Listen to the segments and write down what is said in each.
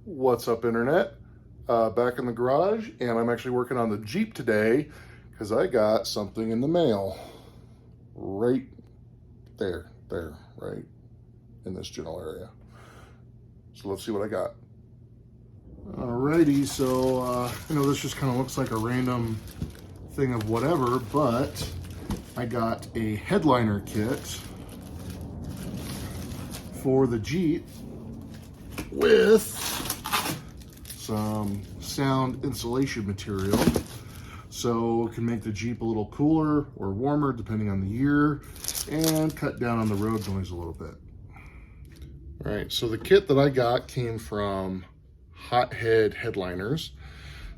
What's up, internet? Back in the garage, and I'm actually working on the Jeep today because I got something in the mail right there, right in this general area. So let's see what I got. Alrighty, so I know this just kind of looks like a random thing of whatever, but I got a headliner kit for the Jeep with some sound insulation material, so it can make the Jeep a little cooler or warmer depending on the year and cut down on the road noise a little bit. All right, so the kit that I got came from Hothead Headliners.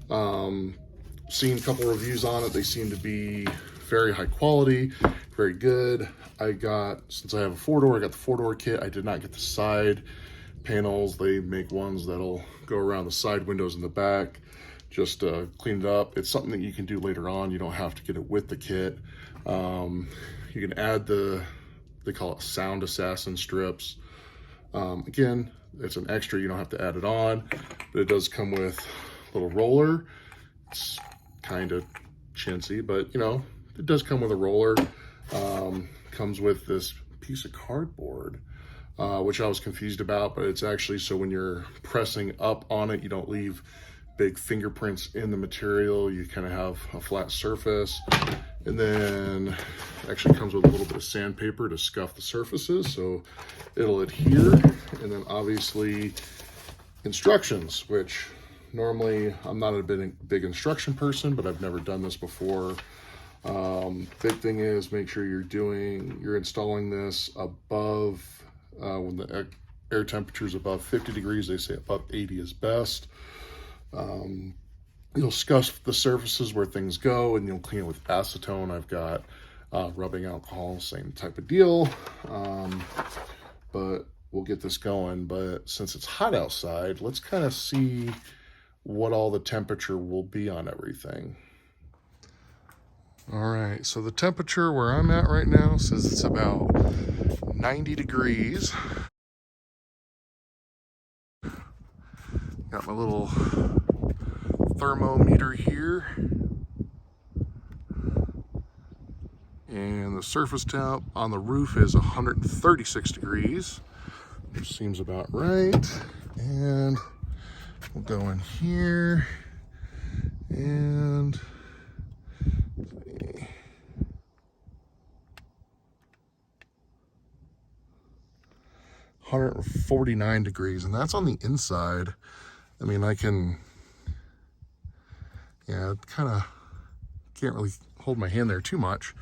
Seen a couple reviews on it. They seem to be very high quality, very good. Since I have a four-door, I got the four-door kit. I did not get the side panels. They make ones that'll go around the side windows in the back, just clean it up. It's something that you can do later on. You don't have to get it with the kit. You can add they call it sound assassin strips. Again, it's an extra, you don't have to add it on, but it does come with a little roller. It's kind of chintzy, but you know, it does come with a roller. Comes with this piece of cardboard, which I was confused about, but it's actually so when you're pressing up on it, you don't leave big fingerprints in the material. You kind of have a flat surface. And then it actually comes with a little bit of sandpaper to scuff the surfaces so it'll adhere. And then obviously instructions, which normally I'm not a big instruction person, but I've never done this before. Big thing is make sure you're installing this above when the air temperature is above 50 degrees. They say above 80 is best. You'll scuff the surfaces where things go, and you'll clean it with acetone. I've got rubbing alcohol, same type of deal. But we'll get this going. But since it's hot outside, let's kind of see what all the temperature will be on everything. All right, so the temperature where I'm at right now says it's about 90 degrees. Got my little thermometer here. And the surface temp on the roof is 136 degrees, which seems about right. And we'll go in here and 149 degrees, and that's on the inside. I mean, kind of can't really hold my hand there too much.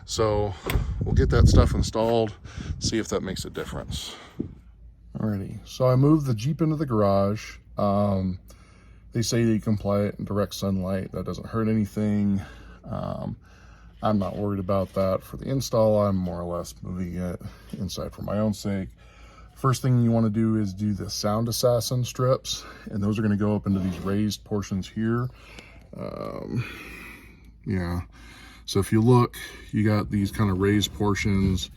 So we'll get that stuff installed, see if that makes a difference. Alrighty, so I moved the Jeep into the garage. They say that you can apply it in direct sunlight. That doesn't hurt anything. I'm not worried about that. For the install, I'm more or less moving it inside for my own sake. First thing you want to do is do the sound assassin strips, and those are going to go up into these raised portions here. So if you look, you got these kind of raised portions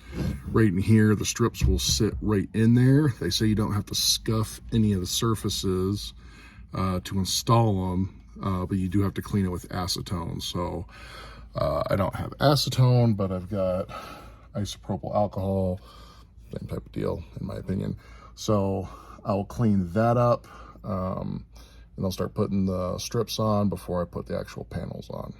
right in here. The strips will sit right in there. They say you don't have to scuff any of the surfaces to install them, but you do have to clean it with acetone. So I don't have acetone, but I've got isopropyl alcohol, same type of deal in my opinion. So I'll clean that up, and I'll start putting the strips on before I put the actual panels on.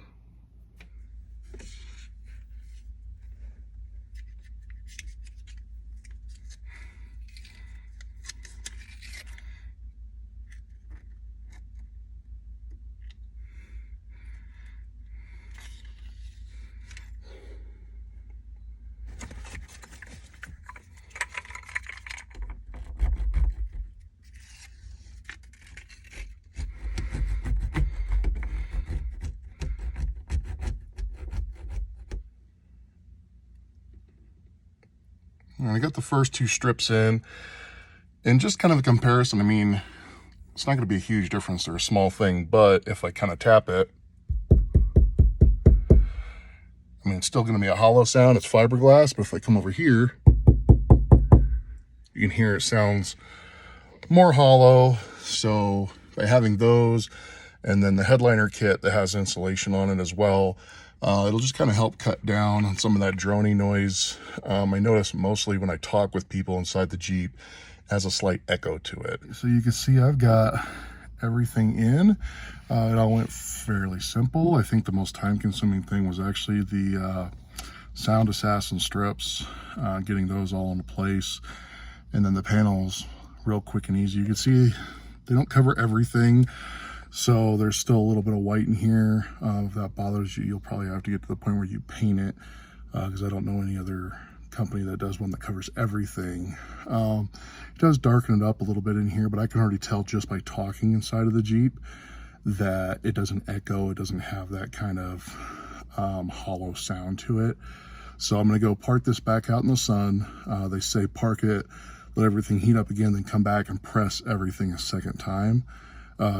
I got the first two strips in, and just kind of a comparison. I mean, it's not going to be a huge difference. They're a small thing, but if I kind of tap it, I mean, it's still going to be a hollow sound. It's fiberglass, but if I come over here, you can hear it sounds more hollow. So by having those, and then the headliner kit that has insulation on it as well, it'll just kind of help cut down on some of that droning noise. I notice mostly when I talk with people inside the Jeep, it has a slight echo to it. So you can see I've got everything in. It all went fairly simple. I think the most time-consuming thing was actually the sound assassin strips, getting those all into place, and then the panels real quick and easy. You can see they don't cover everything, so there's still a little bit of white in here. If that bothers you, you'll probably have to get to the point where you paint it, because I don't know any other company that does one that covers everything. It does darken it up a little bit in here, but I can already tell just by talking inside of the Jeep that it doesn't echo. It doesn't have that kind of hollow sound to it. So I'm gonna go park this back out in the sun. They say park it, let everything heat up again, then come back and press everything a second time,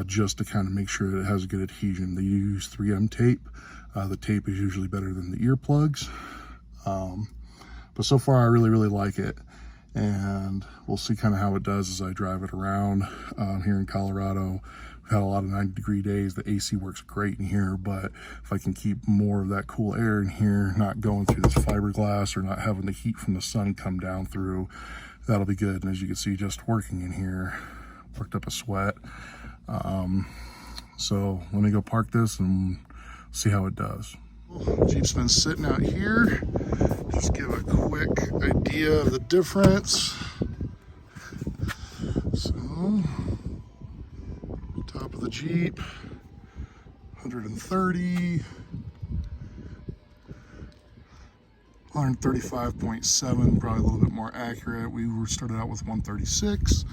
just to kind of make sure that it has a good adhesion. They use 3M tape. The tape is usually better than the earplugs. But so far I really like it, and we'll see kind of how it does as I drive it around. Here in Colorado, we've had a lot of 90-degree days. The AC works great in here, but if I can keep more of that cool air in here, not going through this fiberglass or not having the heat from the sun come down through, that'll be good. And as you can see, just working in here, worked up a sweat. So let me go park this and see how it does. Jeep's been sitting out here. Just give a quick idea of the difference. So, top of the Jeep, 130, 135.7, probably a little bit more accurate. We were started out with 136.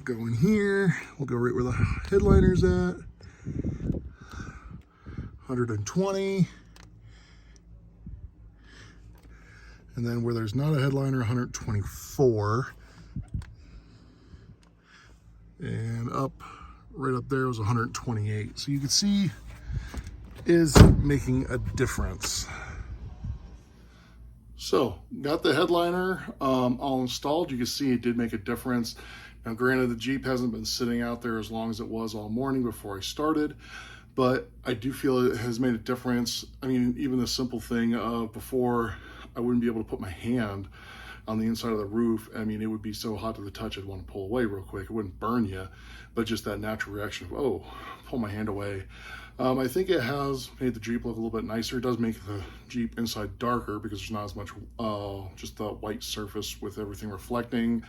Go in here, we'll go right where the headliner's at, 120. And then where there's not a headliner, 124. And up, right up there was 128. So you can see is making a difference. So got the headliner all installed. You can see it did make a difference. Now granted, the Jeep hasn't been sitting out there as long as it was all morning before I started, but I do feel it has made a difference. I mean, even the simple thing of before, I wouldn't be able to put my hand on the inside of the roof. I mean, it would be so hot to the touch, I'd want to pull away real quick. It wouldn't burn you, but just that natural reaction of, oh, pull my hand away. I think it has made the Jeep look a little bit nicer. It does make the Jeep inside darker because there's not as much just the white surface with everything reflecting.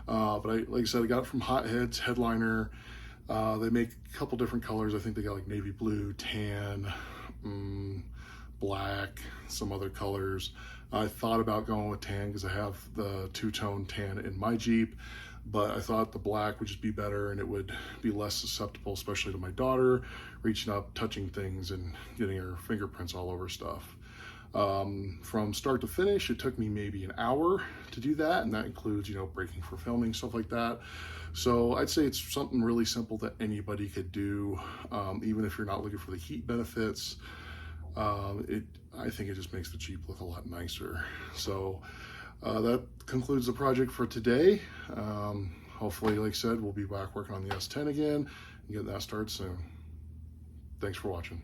But like I said, I got it from Hotheads, headliner. They make a couple different colors. I think they got like navy blue, tan, black, some other colors. I thought about going with tan because I have the two-tone tan in my Jeep, but I thought the black would just be better and it would be less susceptible, especially to my daughter, reaching up, touching things and getting her fingerprints all over stuff. From start to finish, it took me maybe an hour to do that, and that includes, you know, braking for filming, stuff like that. So I'd say it's something really simple that anybody could do, even if you're not looking for the heat benefits. I think it just makes the Jeep look a lot nicer. So that concludes the project for today. Hopefully, like I said, we'll be back working on the S10 again and getting that started soon. Thanks for watching.